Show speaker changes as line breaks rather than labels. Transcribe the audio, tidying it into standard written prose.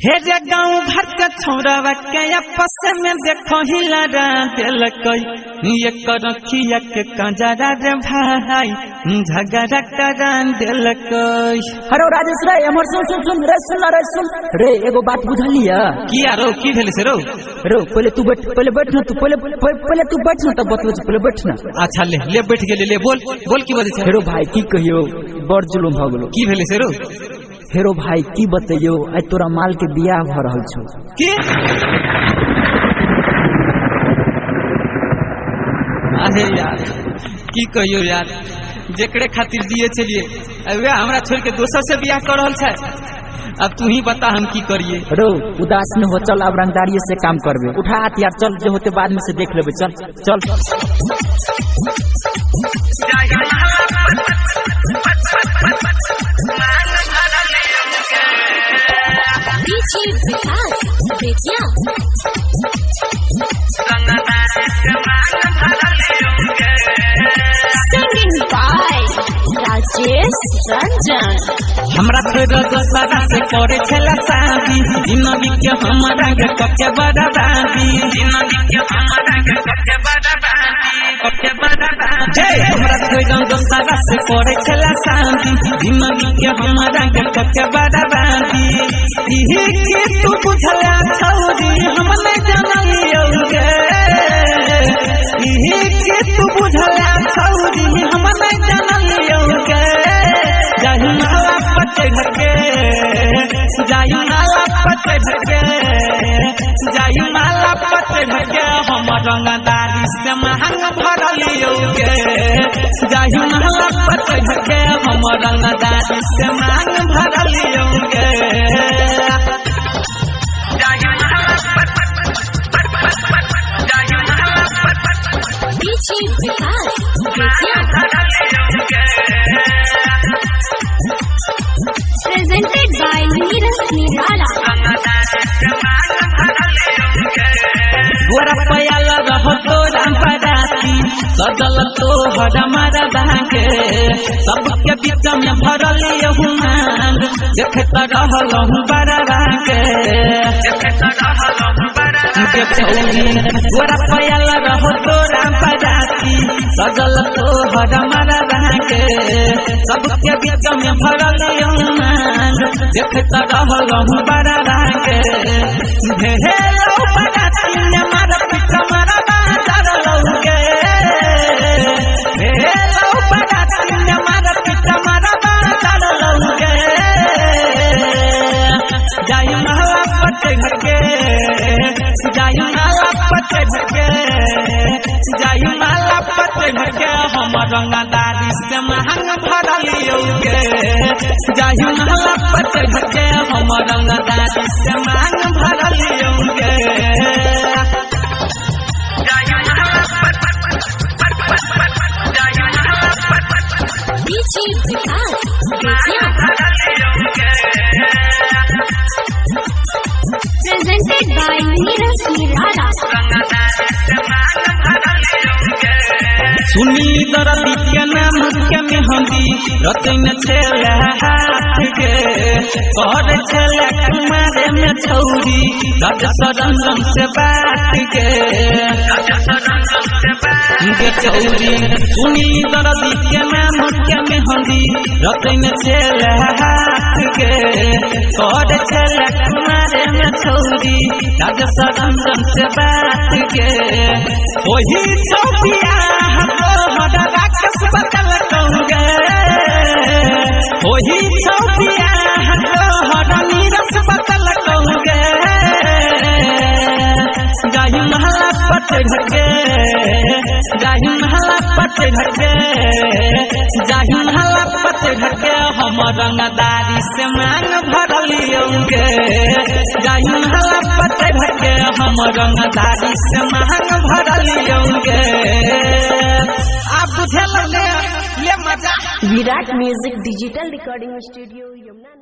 हे रे गाँव भर के छोड़वा के आपस में देखो हिलारा दिल कोई ये करखिया के कंजरा रे भाई झगड़ा करा दिल कोई।
हेलो राजेश रे हमर सुन रे सुन रे एगो बात बुझलिया
की यारो की भेल से रो
पहले तू बैठ ना तू पहले तू बैठ ना तब बतबै पहले बैठ ना।
अच्छा ले बैठ गेले ले बोल की बात है
हेरो भाई की कहियो बड़ जुलुम भ गेलो
की भेल से रो
हेरो भाई की बतैयो आज तोरा माल के बियाह भ रहल छौ
की अरे यार की कहियो यार जेकरे खातिर जिए चलिए अबे हमरा छोड़ के दोसर से बियाह कर रहल छै। अब तू ही बता हम की करिए।
रो उदास न हो चल अब रंगदारी से काम करबे उठा हाथ यार चल जो होते बाद में से देख लेबे चल
राजेश रंजन
हमरा फिर दोसरा से करे छला शादी जिंदगी के हमरा के कके बर्बादी हमरा फिर दोसरा से करे छला शादी जिंदगी के हमरा के कके बर्बादी इही के तू बुझला छौरी हम नहीं जानलियो गे इही के तू बुझला छौरी हम नहीं जानलियो गे जाहि नाला पटे ढके हम रंगदारी से महंग भरलियो गे जाहि नाला पटे ढके हम रंगदारी से महंग भरलियो गे
presented by Neeraj Nirala
गोरा पयाल रहो तो राम पराती सजल तो हमार बाके सबके बीच में भरलियो हुमान देखत रहलहु बरवा के गोरा पयाल रहो तो राम पराती सजल तो हमार बाके सबके बीच में भरलियो हुमान देखत रहलहु बरवा के भेलो पराती ने मारा पिता मारा बाजार लौके हेलो पराती ने मारा पिता मारा बाजार लौके जाई महला पटे ढके जाई माला पटे ढके जाई माला पटे ढके हम रंगदारी से महंग भरलियो गे जाई महला पटे ढके हम रंगदारी से महंग भरलियो गे
presented by Neeraj Nirala
सुनी दरदी के नाम के मेहंदी रतन छेला हाथ के कर छेला कुमारे में छौरी राजेश रंजन से बात के छौरी सुनी दरदी के नाम के मेहंदी रतन छेला हाथ के कर छेला कुमारे में छौरी राजेश रंजन से बात के वही चौकिया हमारा राक्षस बदल कहूँगे वही चौकिया हमारा नीरस बदल कहूँगे जाहि महला पटे ढके जाहि महला पटे ढके जाहि महला पटे ढके हम रंगदारी से मांग भरलियो गे जाहि महला पटे ढके हम रंगदारी से मांग भरलियो गे आप बुझल ले मजा
Virat music digital recording studio Yamuna.